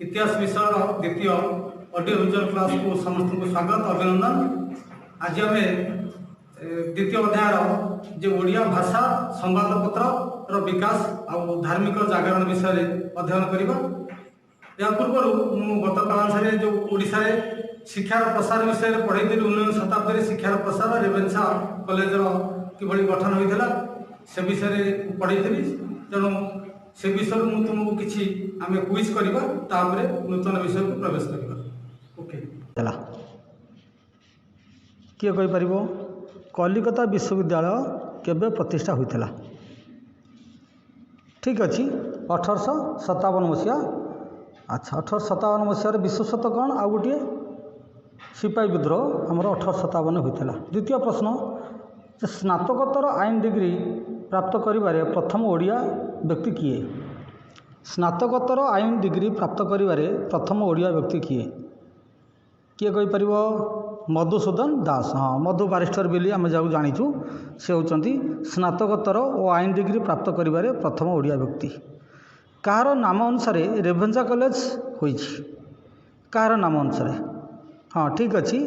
इतिहास विषय द्वितीय ऑडियो विजुअल क्लास को समस्त को स्वागत अभिनंदन। आज आम द्वितीय अध्याय जो ओडिया भाषा संवादपत्र विकास और धार्मिक जागरण विषय अध्ययन करवा। या पूर्व गत कालांश जो ओडिशा शिक्षार प्रसार विषय पढ़ाई 19 शताब्दी शिक्षार प्रसार रेवेन्सा कॉलेज किभली गठन होता से विषय पढ़ाई तेणु से विषय मु तुमको किसी आम क्विज करवा नूतन विषय को प्रवेश करवा। ओके चला किए कहि परिबो कलिकता विश्वविद्यालय केबे प्रतिष्ठा होइतला? ठीक अच्छी 1857 मसीहा। अच्छा 1857 मसीह विश्वसत कौन आ गोटे सिपाही विद्रोह आमर 1857 होइतला। द्वितीय प्रश्न स्नातकोत्तर आईन डिग्री प्राप्त करिबारे प्रथम ओडिया व्यक्ति किए? स्नातकोत्तर आईन डिग्री प्राप्त करिबारे प्रथम ओडिया व्यक्ति किए? किए कहि परिबो? मधुसूदन दास। हाँ मधु बारिस्टर बोली आम जहाँ जाचु से होती स्नातकोत्तर और आईन डिग्री प्राप्त करिबारे प्रथम ओडिया व्यक्ति। कहार नाम अनुसार रेभेन्सा कॉलेज होइछि? कहार नाम अनुसार? हाँ ठीक अच्छी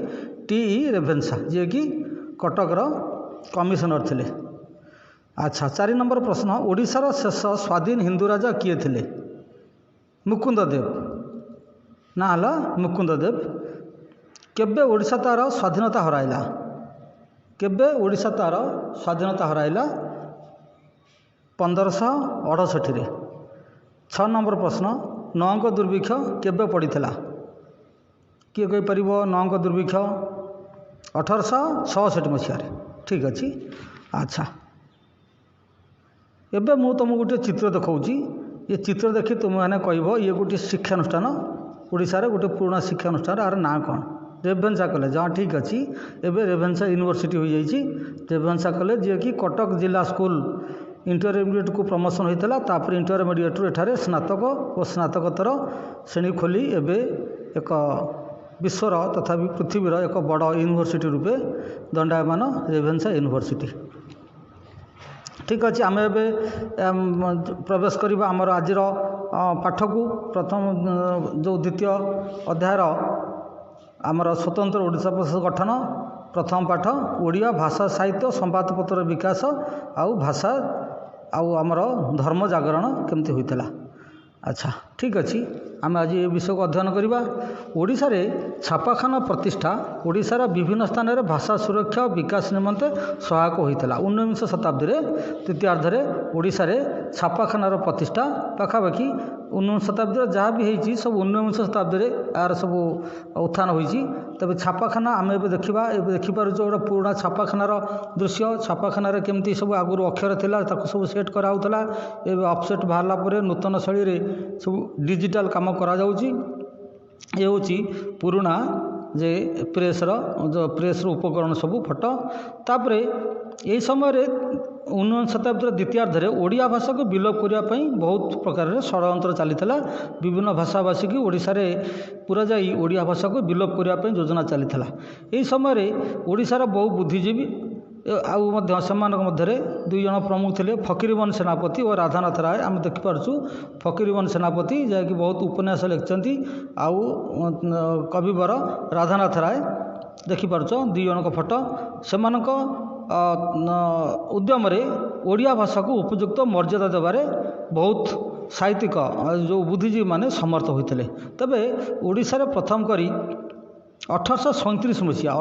टी रेभेन्सा जी कि कटकर कमिशनर थिले। अच्छा 4 नंबर प्रश्न ओडिशार शेष स्वाधीन हिंदू राजा किए थिले? मुकुंद देव। ना हला मुकुंद देव। केबे ओडिशा तार स्वाधीनता हराइला? केबे ओडिशा तार स्वाधीनता हराइला? 1568 रे। 6 नंबर प्रश्न नौंग दुर्भिक्ष केबे पड़ीथिला? किए कहि परिबो? नौंग दुर्भिक्ष 1866 मसीह। ठीक अच्छी। अच्छा एबे मु तुमको गोटे चित्र देखाऊँगी। ये चित्र देखी तुम मैंने कह ये गोटे शिक्षानुष्ठान ओडिशा रे गोटे पुराना शिक्षानुष्ठान आर ना कौन? रेभेन्सा कॉलेज। हाँ ठीक अच्छी एबे रेभेन्सा यूनिवर्सिटी हो जाइए। रेभेन्सा कॉलेज जी कि कटक जिला स्कूल इंटरमीडिएट को प्रमोशन होता तापर इंटरमीडिएट एठारे स्नातक और स्नातकोत्तर श्रेणी खोली एबे एक विश्वर तथा पृथ्वीर एक बड़ यूनिवर्सिटी रूपे दंडायमान रेभेन्सा यूनिवर्सिटी। ठीक अच्छे आम ए प्रवेश करवा आमर आज पाठ को प्रथम जो द्वितीय अध्यायर आमर स्वतंत्र ओडिशा प्रदेश गठन प्रथम पाठ ओडिया भाषा साहित्य संवादपत्र विकास आउ भाषा आउ आमर धर्म जागरण केमती होइतला। अच्छा ठीक अच्छी आम आज ये विषय को अध्ययन करवा। ओडिशा रे छापाखाना प्रतिष्ठा ओडिशार विभिन्न स्थान में भाषा सुरक्षा विकास निमंते सहायक होता। 19 शताब्दी तृतीयार्ध ओडिशा रे छापाखानार प्रतिष्ठा पाखापाखि 19 शताब्दी जहाँ भी होती सब 19 शताब्दी यार सब उत्थान होती। तबे छापाखाना आम ए देखा देखिपुर गोटे पुराना छापाखानार दृश्य छापाखाना केमती सब आगुरी अक्षर थिला ताको सब सेट कराउतला। ए ऑफसेट बाहरला परे नूतन शैली रे सब डिजिटल काम करा जाउची। ये होची पुराना जे प्रेसर जो प्रेसर उपकरण सब फटो। तापरे यही समय 19 शताब्दी द्वितीयार्ध ओडिया भाषा को विलोप करने बहुत प्रकार षड्यंत्र चलीता। विभिन्न भाषाभाषी की ओडिशा रे पूरा जाई ओडिया भाषा को विलोप करने योजना चलीता। यही समय ओडिशार बहु बुद्धिजीवी आउ मध्य 2 जन प्रमुख थे फकीरमोहन सेनापति और राधानाथ राय। आम देखिपुँ फकीरमोहन सेनापति जहाँकि बहुत उपन्यास लिखिं आउ कविवर राधानाथ राय देखिपुँ 2 जन फोटो से उद्यम ओडिया भाषा को उपयुक्त मर्यादा देवारे बहुत साहित्यिक जो बुद्धिजीवी माने समर्थ होते। तबे ओडिशा रे प्रथम करी 1837 मसीह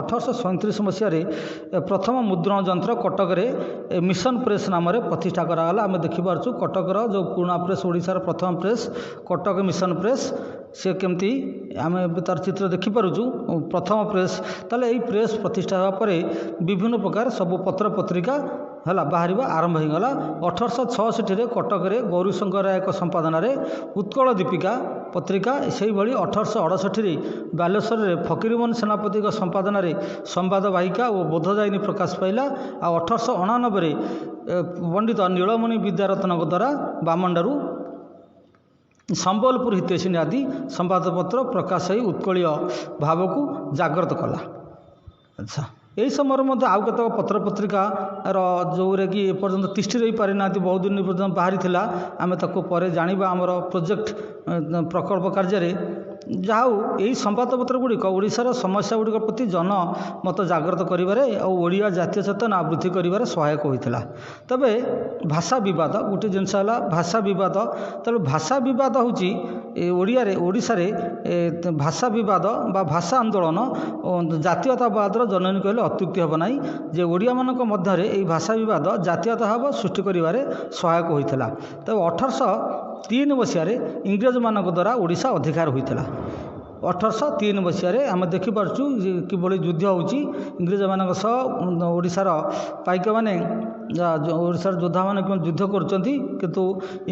प्रथम मुद्रण यंत्र कटक रे मिशन प्रेस नाम प्रतिष्ठा कराला। आम देखिपुँ कटकर जो पुराना प्रेस ओडिशार प्रथम प्रेस कटक मिशन प्रेस से केमती आम तार चित्र देखिपुँ प्रथम प्रेस। ताले यही प्रेस प्रतिष्ठा होगा विभिन्न प्रकार सब पत्र पत्रिका है बाहर आरंभ होगला। 1866 कटक रे गौरीशंकर राय संपादन उत्कल दीपिका पत्रिका से भाई 1868 बालेश्वर रे फकीरमोहन सेनापति संपादन संवाद वाहिका और बोधदायिनी प्रकाश पाइला। आ 1899 पंडित नीलमणि विद्यारत्न द्वारा बामंडारू संबलपुर हितैषिणी आदि संवादपत्र प्रकाश उत्कलीय भाव को जागृत कला। अच्छा ଏହି ସମୟରେ ମଧ୍ୟ ଆଉ କେତେକ ପତ୍ର ପତ୍ରିକାର ଯେଉଁରେ କି ଏପର୍ଯ୍ୟନ୍ତ ତିଷ୍ଠି ରହିପାରିନାହାନ୍ତି, ବହୁତ ଦିନ ପର୍ଯ୍ୟନ୍ତ ବାହାରିଥିଲା, ଆମେ ତାକୁ ପରେ ଜାଣିବା ଆମର ପ୍ରୋଜେକ୍ଟ ପ୍ରକଳ୍ପ କାର୍ଯ୍ୟରେ। ଯାହା ହେଉ ଏହି ସମ୍ବାଦପତ୍ର ଗୁଡ଼ିକ ଓଡ଼ିଶାର ସମସ୍ୟା ଗୁଡ଼ିକ ପ୍ରତି ଜନମତ ଜାଗ୍ରତ କରିବାରେ ଆଉ ଓଡ଼ିଆ ଜାତୀୟ ଚେତନା ବୃଦ୍ଧି କରିବାରେ ସହାୟକ ହୋଇଥିଲା। ତେବେ ଭାଷା ବିବାଦ ଗୋଟିଏ ଜିନିଷ ହେଲା, ଭାଷା ବିବାଦ। ତେଣୁ ଭାଷା ବିବାଦ ହେଉଛି ଓଡ଼ିଶାରେ ଭାଷା ବିବାଦ ବା ଭାଷା ଆନ୍ଦୋଳନ ଜାତୀୟତାବାଦର ଜନନୀ କହିଲେ ଅତ୍ୟୁକ୍ତି ହେବ ନାହିଁ, ଯେ ଓଡ଼ିଆମାନଙ୍କ ମଧ୍ୟରେ ଏହି ଭାଷା ବିବାଦ ଜାତୀୟତା ଭାବ ସୃଷ୍ଟି କରିବାରେ ସହାୟକ ହୋଇଥିଲା। ତେବେ 1803 ମସିହାରେ ଇଂରେଜମାନଙ୍କ ଦ୍ୱାରା ଓଡ଼ିଶା ଅଧିକାର ହୋଇଥିଲା। 1803 ମସିହାରେ ଆମେ ଦେଖିପାରୁଛୁ କିଭଳି ଯୁଦ୍ଧ ହେଉଛି ଇଂରେଜମାନଙ୍କ ସହ ଓଡ଼ିଶାର ପାଇକମାନେ, ଓଡ଼ିଶାର ଯୋଦ୍ଧାମାନେ ଯୁଦ୍ଧ କରୁଛନ୍ତି, କିନ୍ତୁ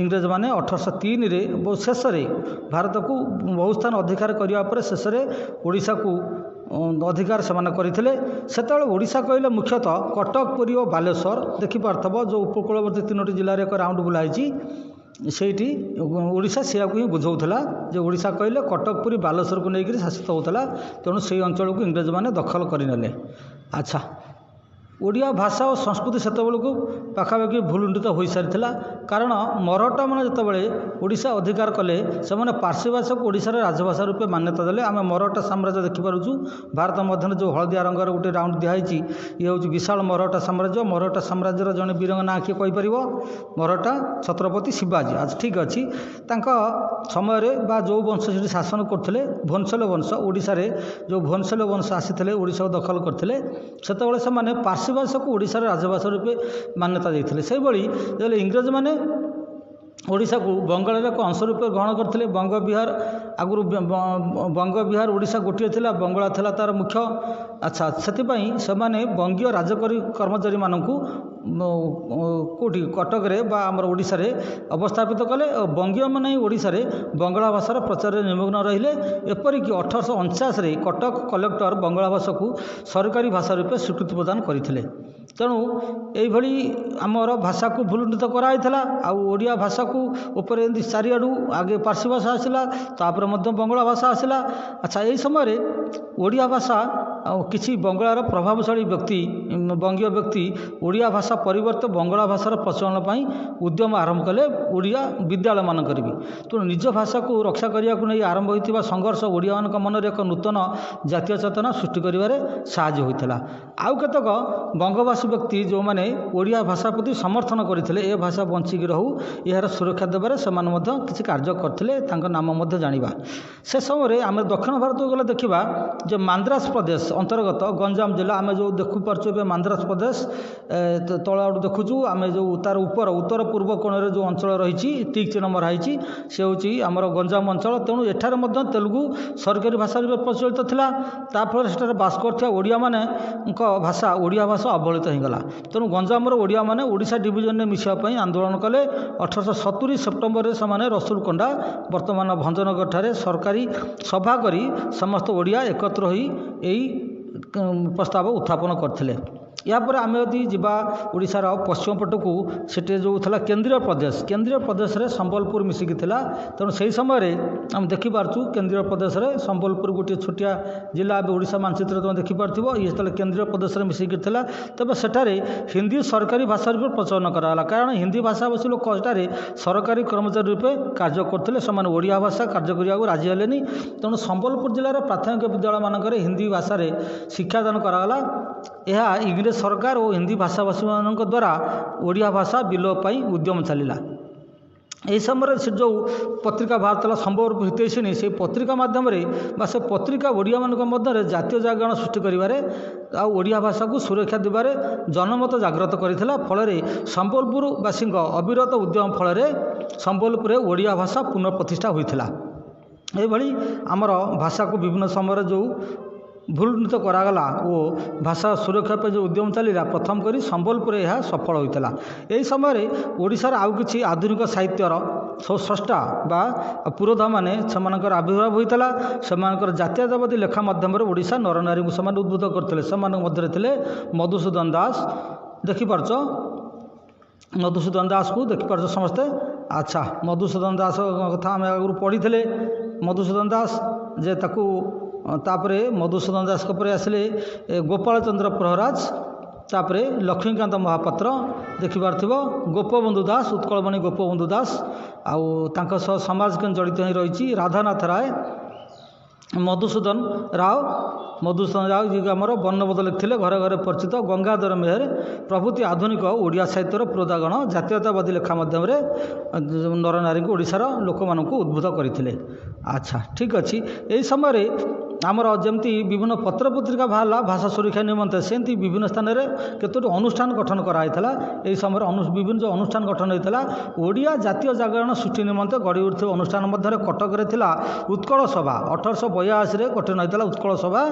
ଇଂରେଜମାନେ 1803ରେ ଶେଷରେ ଭାରତକୁ ବହୁ ସ୍ଥାନ ଅଧିକାର କରିବା ପରେ ଶେଷରେ ଓଡ଼ିଶାକୁ ଅଧିକାର ସେମାନେ କରିଥିଲେ। ସେତେବେଳେ ଓଡ଼ିଶା କହିଲେ ମୁଖ୍ୟତଃ କଟକ, ପୁରୀ ଓ ବାଲେଶ୍ୱର ଦେଖିପାରୁଥିବ, ଯେଉଁ ଉପକୂଳବର୍ତ୍ତୀ 3ଟି ଜିଲ୍ଲାରେ ଏକ ରାଉଣ୍ଡ ବୁଲା ହେଇଛି, ସେଇଠି ଓଡ଼ିଶା ସେଇଆକୁ ହିଁ ବୁଝାଉଥିଲା ଯେ ଓଡ଼ିଶା କହିଲେ କଟକ, ପୁରୀ, ବାଲେଶ୍ୱରକୁ ନେଇକରି ଶାସିତ ହେଉଥିଲା। ତେଣୁ ସେହି ଅଞ୍ଚଳକୁ ଇଂରେଜମାନେ ଦଖଲ କରିନେଲେ। ଆଚ୍ଛା, ଓଡ଼ିଆ ଭାଷା ଓ ସଂସ୍କୃତି ସେତେବେଳକୁ ପାଖାପାଖି ଭୂଲୁଣ୍ଠିତ ହୋଇସାରିଥିଲା। କାରଣ ମରହଟ୍ଟାମାନେ ଯେତେବେଳେ ଓଡ଼ିଶା ଅଧିକାର କଲେ, ସେମାନେ ପାର୍ସୀ ଭାଷାକୁ ଓଡ଼ିଶାର ରାଜଭାଷା ରୂପେ ମାନ୍ୟତା ଦେଲେ। ଆମେ ମରହଟ୍ଟା ସାମ୍ରାଜ୍ୟ ଦେଖିପାରୁଛୁ, ଭାରତ ମଧ୍ୟରେ ଯେଉଁ ହଳଦିଆ ରଙ୍ଗର ଗୋଟେ ରାଉଣ୍ଡ ଦିଆହେଇଛି, ଇଏ ହେଉଛି ବିଶାଳ ମରହଟ୍ଟା ସାମ୍ରାଜ୍ୟ। ମରହଟ୍ଟା ସାମ୍ରାଜ୍ୟର ଜଣେ ବୀରଙ୍କ ନାଁ କିଏ କହିପାରିବ? ମରହଟ୍ଟା ଛତ୍ରପତି ଶିବାଜୀ। ଆଚ୍ଛା, ଠିକ୍ ଅଛି। ତାଙ୍କ ସମୟରେ ବା ଯେଉଁ ବଂଶ ସେଠି ଶାସନ କରୁଥିଲେ, ଭୋନସଲ ବଂଶ, ଓଡ଼ିଶାରେ ଯେଉଁ ଭୋନସଲ ବଂଶ ଆସିଥିଲେ ଓଡ଼ିଶାକୁ ଦଖଲ କରିଥିଲେ, ସେତେବେଳେ ସେମାନେ ପାର୍ସୀ ଭାଷାକୁ ଓଡ଼ିଶାର ରାଜଭାଷା ରୂପେ ମାନ୍ୟତା ଦେଇଥିଲେ। ସେହିଭଳି ଯେତେବେଳେ ଇଂରେଜମାନେ ଓଡ଼ିଶାକୁ ବଙ୍ଗାଳର ଏକ ଅଂଶ ରୂପେ ଗ୍ରହଣ କରିଥିଲେ, ବଙ୍ଗ ବିହାର ଆଗରୁ ବଙ୍ଗ ବିହାର ଓଡ଼ିଶା ଗୋଟିଏ ଥିଲା, ବଙ୍ଗଳା ଥିଲା ତା'ର ମୁଖ୍ୟ। ଆଚ୍ଛା, ସେଥିପାଇଁ ସେମାନେ ବଙ୍ଗୀୟ ରାଜକରୀ କର୍ମଚାରୀମାନଙ୍କୁ କେଉଁଠି କଟକରେ ବା ଆମର ଓଡ଼ିଶାରେ ଅବସ୍ଥାପିତ କଲେ ଓ ବଙ୍ଗୀୟମାନେ ଓଡ଼ିଶାରେ ବଙ୍ଗଳା ଭାଷାର ପ୍ରଚାରରେ ନିମଗ୍ନ ରହିଲେ। ଏପରିକି 1849ରେ କଟକ କଲେକ୍ଟର ବଙ୍ଗଳା ଭାଷାକୁ ସରକାରୀ ଭାଷା ରୂପେ ସ୍ୱୀକୃତି ପ୍ରଦାନ କରିଥିଲେ। ତେଣୁ ଏଇଭଳି ଆମର ଭାଷାକୁ ଭୂଲୁଣ୍ଠିତ କରାଯାଇଥିଲା। ଆଉ ଓଡ଼ିଆ ଭାଷାକୁ ଉପରେ ଏମିତି ଚାରିଆଡ଼ୁ ଆଗେ ପାର୍ସୀ ଭାଷା ଆସିଲା, ତାପରେ ମଧ୍ୟ ବଙ୍ଗଳା ଭାଷା ଆସିଲା। ଆଚ୍ଛା, ଏହି ସମୟରେ ଓଡ଼ିଆ ଭାଷା ଆଉ କିଛି ବଙ୍ଗଳାର ପ୍ରଭାବଶାଳୀ ବ୍ୟକ୍ତି, ବଙ୍ଗୀୟ ବ୍ୟକ୍ତି ଓଡ଼ିଆ ଭାଷା ପରିବର୍ତ୍ତେ ବଙ୍ଗଳା ଭାଷାର ପ୍ରଚଳନ ପାଇଁ ଉଦ୍ୟମ ଆରମ୍ଭ କଲେ ଓଡ଼ିଆ ବିଦ୍ୟାଳୟମାନଙ୍କରେ ବି। ତେଣୁ ନିଜ ଭାଷାକୁ ରକ୍ଷା କରିବାକୁ ନେଇ ଆରମ୍ଭ ହୋଇଥିବା ସଂଘର୍ଷ ଓଡ଼ିଆମାନଙ୍କ ମନରେ ଏକ ନୂତନ ଜାତୀୟ ଚେତନା ସୃଷ୍ଟି କରିବାରେ ସାହାଯ୍ୟ ହୋଇଥିଲା। ଆଉ କେତେକ ବଙ୍ଗବାସୀ ବ୍ୟକ୍ତି ଯେଉଁମାନେ ଓଡ଼ିଆ ଭାଷା ପ୍ରତି ସମର୍ଥନ କରିଥିଲେ, ଏ ଭାଷା ବଞ୍ଚିକି ରହୁ, ଏହାର ସୁରକ୍ଷା ଦେବାରେ ସେମାନେ ମଧ୍ୟ କିଛି କାର୍ଯ୍ୟ କରିଥିଲେ। ତାଙ୍କ ନାମ ମଧ୍ୟ ଜାଣିବା। ସେ ସମୟରେ ଆମେ ଦକ୍ଷିଣ ଭାରତକୁ ଗଲେ ଦେଖିବା ଯେ ମାନ୍ଦ୍ରାସ ପ୍ରଦେଶ ଅନ୍ତର୍ଗତ ଗଞ୍ଜାମ ଜିଲ୍ଲା, ଆମେ ଯେଉଁ ଦେଖିପାରୁଛୁ ଏବେ ମାନ୍ଦ୍ରାସ ପ୍ରଦେଶ ତଳ ଆଡ଼ୁ ଦେଖୁଛୁ, ଆମେ ଯେଉଁ ତାର ଉତ୍ତର ପୂର୍ବ କୋଣରେ ଯେଉଁ ଅଞ୍ଚଳ ରହିଛି ଟିକ୍ ଚିହ୍ନ ମରା ହେଇଛି, ସେ ହେଉଛି ଆମର ଗଞ୍ଜାମ ଅଞ୍ଚଳ। ତେଣୁ ଏଠାରେ ମଧ୍ୟ ତେଲୁଗୁ ସରକାରୀ ଭାଷା ରୂପେ ପ୍ରଚଳିତ ଥିଲା। ତାଫଳରେ ସେଠାରେ ବାସ କରୁଥିବା ଓଡ଼ିଆମାନଙ୍କ ଭାଷା, ଓଡ଼ିଆ ଭାଷା ଅବହେଳିତ ହୋଇଗଲା। ତେଣୁ ଗଞ୍ଜାମର ଓଡ଼ିଆମାନେ ଓଡ଼ିଶା ଡିଭିଜନରେ ମିଶିବା ପାଇଁ ଆନ୍ଦୋଳନ କଲେ। 1870 ସେପ୍ଟେମ୍ବରରେ ସେମାନେ ରସୁଲକୋଣ୍ଡା, ବର୍ତ୍ତମାନ ଭଞ୍ଜନଗରଠାରେ ସରକାରୀ ସଭା କରି ସମସ୍ତ ଓଡ଼ିଆ ଏକତ୍ର ହୋଇ ଏହି ପ୍ରସ୍ତାବ ଉତ୍ଥାପନ କରିଥିଲେ। ଏହାପରେ ଆମେ ଯଦି ଯିବା ଓଡ଼ିଶାର ପଶ୍ଚିମ ପଟକୁ, ସେଠି ଯେଉଁ ଥିଲା କେନ୍ଦ୍ରୀୟ ପ୍ରଦେଶରେ ସମ୍ବଲପୁର ମିଶିକି ଥିଲା। ତେଣୁ ସେହି ସମୟରେ ଆମେ ଦେଖିପାରୁଛୁ କେନ୍ଦ୍ରୀୟ ପ୍ରଦେଶରେ ସମ୍ବଲପୁର ଗୋଟିଏ ଛୋଟିଆ ଜିଲ୍ଲା, ଏବେ ଓଡ଼ିଶା ମାନଚିତ୍ର ତୁମେ ଦେଖିପାରୁଥିବ, ଇଏ ଯେତେବେଳେ କେନ୍ଦ୍ରୀୟ ପ୍ରଦେଶରେ ମିଶିକି ଥିଲା, ତେବେ ସେଠାରେ ହିନ୍ଦୀ ସରକାରୀ ଭାଷା ରୂପେ ପ୍ରଚଳନ କରାଗଲା। କାରଣ ହିନ୍ଦୀ ଭାଷାଭାଷୀ ଲୋକ ସେଠାରେ ସରକାରୀ କର୍ମଚାରୀ ରୂପେ କାର୍ଯ୍ୟ କରୁଥିଲେ, ସେମାନେ ଓଡ଼ିଆ ଭାଷା କାର୍ଯ୍ୟ କରିବାକୁ ରାଜି ହେଲେନି। ତେଣୁ ସମ୍ବଲପୁର ଜିଲ୍ଲାର ପ୍ରାଥମିକ ବିଦ୍ୟାଳୟମାନଙ୍କରେ ହିନ୍ଦୀ ଭାଷାରେ ଶିକ୍ଷାଦାନ କରାଗଲା। ଏହା ଇଂରେଜ ସରକାର ଓ ହିନ୍ଦୀ ଭାଷାଭାଷୀମାନଙ୍କ ଦ୍ୱାରା ଓଡ଼ିଆ ଭାଷା ବିଲୋପ ପାଇଁ ଉଦ୍ୟମ ଚାଲିଲା। ଏହି ସମୟରେ ସେ ଯେଉଁ ପତ୍ରିକା ବାହାରିଥିଲା ସମ୍ବଲପୁର ହିତୈଷିଣୀ, ସେହି ପତ୍ରିକା ମାଧ୍ୟମରେ ବା ସେ ପତ୍ରିକା ଓଡ଼ିଆମାନଙ୍କ ମଧ୍ୟରେ ଜାତୀୟ ଜାଗରଣ ସୃଷ୍ଟି କରିବାରେ ଆଉ ଓଡ଼ିଆ ଭାଷାକୁ ସୁରକ୍ଷା ଦେବାରେ ଜନମତ ଜାଗ୍ରତ କରିଥିଲା। ଫଳରେ ସମ୍ବଲପୁରବାସୀଙ୍କ ଅବିରତ ଉଦ୍ୟମ ଫଳରେ ସମ୍ବଲପୁରରେ ଓଡ଼ିଆ ଭାଷା ପୁନଃପ୍ରତିଷ୍ଠା ହୋଇଥିଲା। ଏହିଭଳି ଆମର ଭାଷାକୁ ବିଭିନ୍ନ ସମୟରେ ଯେଉଁ ଭୂଲୁଣ୍ଠିତ କରାଗଲା ଓ ଭାଷା ସୁରକ୍ଷା ପାଇଁ ଯେଉଁ ଉଦ୍ୟମ ଚାଲିଲା, ପ୍ରଥମ କରି ସମ୍ବଲପୁରରେ ଏହା ସଫଳ ହୋଇଥିଲା। ଏହି ସମୟରେ ଓଡ଼ିଶାର ଆଉ କିଛି ଆଧୁନିକ ସାହିତ୍ୟର ସବୁ ସ୍ରଷ୍ଟା ବା ପୁରୋଧାମାନେ ସେମାନଙ୍କର ଆବିର୍ଭାବ ହୋଇଥିଲା। ସେମାନଙ୍କର ଜାତୀୟତାବାଦୀ ଲେଖା ମାଧ୍ୟମରେ ଓଡ଼ିଶା ନରନାରୀଙ୍କୁ ସେମାନେ ଉଦ୍ବୁଦ୍ଧ କରିଥିଲେ। ସେମାନଙ୍କ ମଧ୍ୟରେ ଥିଲେ ମଧୁସୂଦନ ଦାସ, ଦେଖିପାରୁଛ ମଧୁସୂଦନ ଦାସକୁ ଦେଖିପାରୁଛ ସମସ୍ତେ। ଆଚ୍ଛା, ମଧୁସୂଦନ ଦାସ କଥା ଆମେ ଆଗରୁ ପଢ଼ିଥିଲେ। ମଧୁସୂଦନ ଦାସ ଯେ ତାକୁ तापरे मधुसूदन दास पर आसिले गोपाल चंद्र प्रहराज, तापरे लक्ष्मीकांत महापात्र देखिबार थिबो, गोपबंधु दास उत्कलमणि गोपबंधु दास आउ तांको सह समाज केन जड़ित हो रही राधानाथ राय, मधुसूदन राव जी आमर वर्णबोध लिखिले घरे घरे परिचित, गंगाधर मेहर प्रभृति आधुनिक ओडिया साहित्यर पुरोधागण जातीयतावादी लेखा मध्यम नरनारी को ओडिशार लोक मानक उद्बुद्ध करते। अच्छा ठीक अच्छी यही समय आमर जमती विभिन्न पत्र पत्रिका बाहर भाषा सुरक्षा निमंते सेमती विभिन्न स्थान में केतोटी अनुष्ठान गठन कराइला। यही समय विभिन्न जो अनुष्ठान गठन होता ओडिया जातीय जागरण सृष्टि निमंते गढ़ी उठुव अनुष्ठान मध्य कटक उत्कल सभा 1882 गठन होता। उत्कल सभा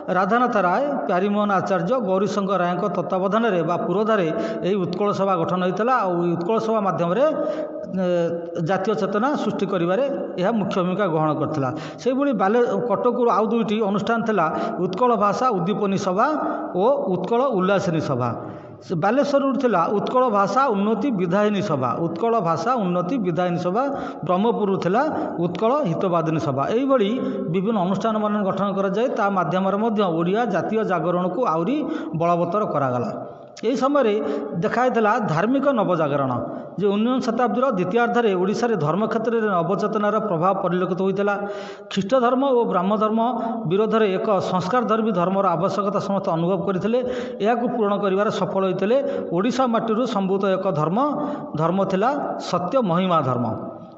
राधानाथ राय, प्यारीमोहन आचार्य, गौरीशंकर राय तत्वावधान में पुरोधारे यही उत्कल सभा गठन होता। उत्कल सभा माध्यम जातीय चेतना सृष्टि करिबारे यह मुख्य भूमिका ग्रहण करथिला। से भली कटक आउ दुईटी अनुष्ठान थिला उत्कल भाषा उद्दीपनी सभा और उत्कल उल्लासिनी सभा। बालेश्वर थिला उत्कल भाषा उन्नति विधायिनी सभा, उत्कल भाषा उन्नति विधायिनी सभा। ब्रह्मपुर थिला उत्कल हितवादिनी सभा। यही भली विभिन्न अनुष्ठान मान गठन करा जाय, ता माध्यम ओडिया जातीय जागरण को आउरी बलवत्तर करागला। यही समय देखाई धार्मिक नवजागरण जो 19 शताब्दीर द्वितीयार्धे ओडिशा रे धर्म क्षेत्र में नवचेतनार प्रभाव परिलक्षित होता। ख्रीष्ट धर्म और ब्राह्म धर्म विरोध में एक संस्कार धर्मी धर्मर आवश्यकता समस्त अनुभव करते, पूरण कर सफल होते। ओडिशा माटी संभूत एक धर्म थिला सत्य महिमा धर्म।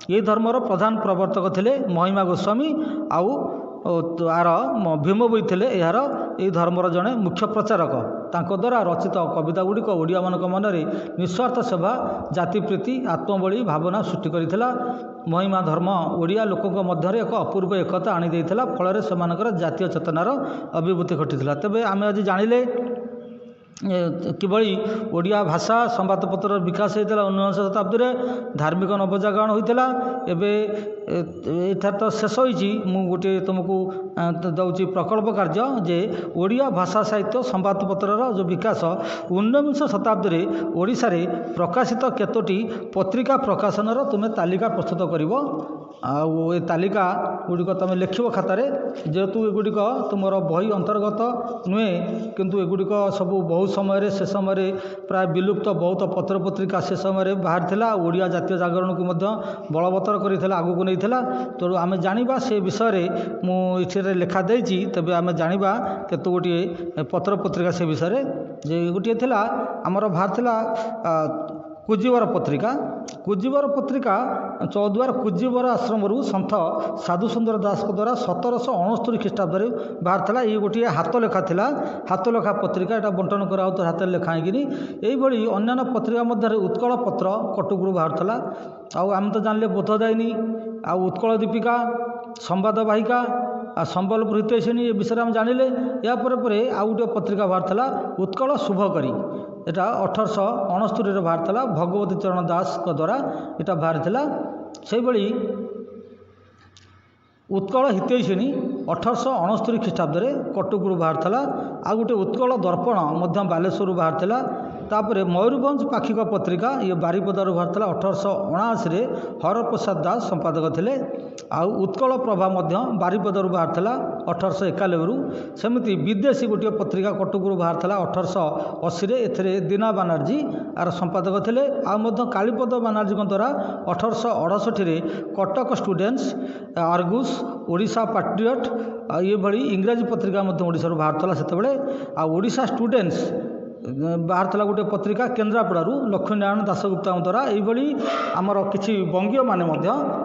ये धर्मर प्रधान प्रवर्तक थे महिमा गोस्वामी आउ आर भीम बोई थे यार ये धर्मर जड़े मुख्य प्रचारक। तांको द्वारा रचित कविता गुड़िक ओडिया मानक मनरे निस्वार्थ सेवा जातिप्रीति आत्मबली भावना सृष्टि करथिला। महिमा धर्म ओडिया लोकों मध्य एक अपूर्व एकता आनी देइथिला, फल से जातीय चेतनार अभिवृद्धि घटिथिला। तेबे आमे आज जानिले किभली ओडिया भाषा संवादपत्र विकास होता 19 शताब्दी में धार्मिक नवजागरण होता। एठार तो शेष होइछि, मु गोटे तुमको दउछि प्रकल्प कार्य जे ओडिया भाषा साहित्य संवादपत्रर जो विकास 19 शताब्दी में ओडिशा रे प्रकाशित केतोटी पत्रिका प्रकाशनर तुमे तालिका प्रस्तुत करिवो। आउ ए तालिका गुड़िक तुम लिखिब खातारे, जेहेतु एगुड़िक तुमर बही अंतर्गत नुहे, किंतु एगुड़िक सबू बहुत समय से समय प्राय विलुप्त बहुत पत्र पत्रिका से समय बाहर थिला। ओडिया जातीय जागरण को मध्य बलवत्तर कर आगू को नहीं थिला। तेणु आम जाना से विषय मुझे लेखा देछि, तेबे आम जाना केत गोटे पत्र पत्रिका से विषय जे गोटे थिला आमर बाहर थिला कुजीवर पत्रिका। कुजीवर पत्रिका चौद्वार कुजीवर आश्रम सन्थ साधु सुंदर दास द्वारा 1769 ख्रीष्टाब्द बाहर था। ये गोटे हाथ लेखा थिला, हाथ लेखा पत्रिका। यहाँ बंटन करा हाथ लेखा होगी। यही अन्य पत्रिका मध्य उत्कल पत्र कटुकू बाहर था। आम तो जानले बोधदायिनी आ उत्कल दीपिका संवाद वाहिका आ संबलपुर हितैषिणी ये विषय में जानिले। या परे आउ गोटे पत्रिका बाहर था उत्कल शुभकरी। एटा 1869 बाहर था भगवती चरण दास द्वारा यहाँ बाहर था। से भली उत्कल हितैषिणी 1869 ख्रीष्टाब्द कटुकू बाहर था। आ गोटे उत्कल दर्पण मध्य बालेश्वर बाहर था। तापर मयूरभंज पाक्षिक पत्रिका ये बारिपदार बाहर था 1879 हरप्रसाद दास संपादक थे। आउ उत्कल प्रभा मध्य बारिपदार बाहर था 1891। सेमती विदेशी गोटे पत्रिका कटुकू बाहर था 1880। एथे दीना बानार्जी आर संपादक थे। आउ कालीपद बानार्जी द्वारा 1868 कटक स्टूडेंट्स, आर्गुस, ओडिशा पैट्रियट ये भली इंग्राजी पत्रिका ओडिशा बाहर था। सेतबेले आ ओडिशा स्टूडेंट्स बाहर था गोटे पत्रिका केन्द्रापड़ारू लक्ष्मीनारायण दासगुप्ता द्वारा। यही आमर किसी बंगीय माने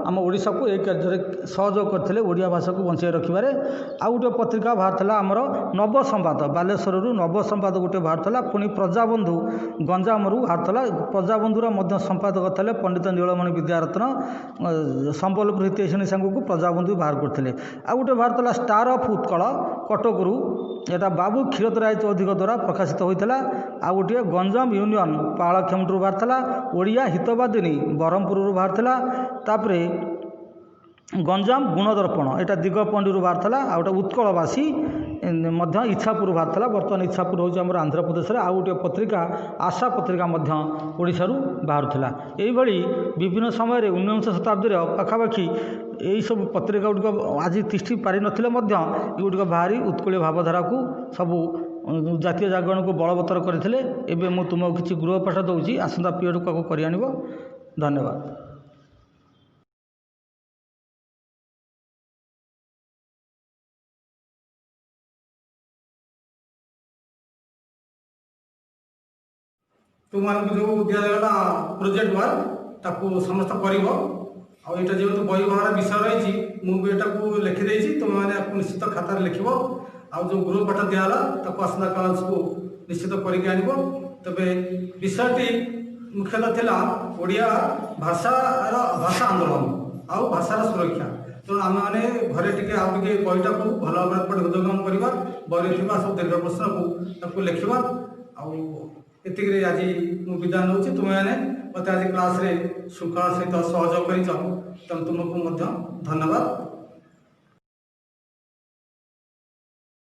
आम ओडिशा को एक कार्य सहयोग करते ओडिया भाषा को बचाई रखिबारे। आ गोटे पत्रिका बाहर था आमर नव संवाद बालेश्वर नव संवाद गोटे बाहर था। पुणी प्रजाबंधु गंजाम बाहर था। प्रजाबंधुर मध्य संपादक थे पंडित नीलमणि विद्यारत्न। संबलपुर हितैषिणी सांग को प्रजाबंधु बाहर करते। आ गोटे बाहर था स्टार ऑफ उत्कल कटकरू, यहाँ बाबू क्षीरत राय चौधरी द्वारा प्रकाशित होता। आ गोटे गंजाम यूनियन पालखेमुंडू बाहर था। ओडिया हितवादिनी ब्रह्मपुर बाहर था। तापरे गंजाम गुणदर्पण यहाँ दिगपंडी बाहर था। आ गोटे उत्कलवासी ମଧ୍ୟ ଇଚ୍ଛାପୁର ବାହାରିଥିଲା। ବର୍ତ୍ତମାନ ଇଚ୍ଛାପୁର ହେଉଛି ଆମର ଆନ୍ଧ୍ରପ୍ରଦେଶରେ। ଆଉ ଗୋଟିଏ ପତ୍ରିକା ଆଶା ପତ୍ରିକା ମଧ୍ୟ ଓଡ଼ିଶାରୁ ବାହାରୁଥିଲା। ଏଇଭଳି ବିଭିନ୍ନ ସମୟରେ 19 ଶତାବ୍ଦୀର ପାଖାପାଖି ଏହିସବୁ ପତ୍ରିକା ଗୁଡ଼ିକ ଆଜି ତିଷ୍ଠି ପାରିନଥିଲେ ମଧ୍ୟ ଏଗୁଡ଼ିକ ବାହାରି ଉତ୍କଳୀୟ ଭାବଧାରାକୁ ସବୁ ଜାତୀୟ ଜାଗରଣକୁ ବଳବତ୍ତର କରିଥିଲେ। ଏବେ ମୁଁ ତୁମକୁ କିଛି ଗୃହପାଠ ଦେଉଛି, ଆସନ୍ତା ପିରିୟଡ଼କୁ ଆକୁ କରି ଆଣିବ। ଧନ୍ୟବାଦ। ତୁମମାନଙ୍କୁ ଯେଉଁ ଦିଆଗଲା ପ୍ରୋଜେକ୍ଟ ୱାର୍କ ତାକୁ ସମସ୍ତ କରିବ। ଆଉ ଏଇଟା ଯେହେତୁ ବହି ବାହାର ବିଷୟ ରହିଛି, ମୁଁ ବି ଏଟାକୁ ଲେଖିଦେଇଛି, ତୁମେମାନେ ଆକୁ ନିଶ୍ଚିତ ଖାତାରେ ଲେଖିବ। ଆଉ ଯେଉଁ ଗୃହପାଠ ଦିଆହେଲା ତାକୁ ଆସନ୍ତା କ୍ଲାସକୁ ନିଶ୍ଚିତ କରିକି ଆଣିବ। ତେବେ ବିଷୟଟି ମୁଖ୍ୟତଃ ଥିଲା ଓଡ଼ିଆ ଭାଷା ଆନ୍ଦୋଳନ ଆଉ ଭାଷାର ସୁରକ୍ଷା। ତେଣୁ ଆମେମାନେ ଘରେ ଟିକେ ଆଉ ଟିକେ ବହିଟାକୁ ଭଲ ଭାବରେ ପଢ଼ି ହୃଦୟଙ୍ଗମ କରିବା, ବହିରେ ଥିବା ସବୁ ଦୀର୍ଘ ପ୍ରଶ୍ନକୁ ତାକୁ ଲେଖିବା। ଆଉ ଏତିକିରେ ଆଜି ମୁଁ ବିଦାୟ ନେଉଛି। ତୁମେମାନେ ମୋତେ ଆଜି କ୍ଲାସ୍ରେ ଶୃଙ୍ଖଳା ସହିତ ସହଯୋଗ କରିଛ, ତେଣୁ ତୁମକୁ ମଧ୍ୟ ଧନ୍ୟବାଦ।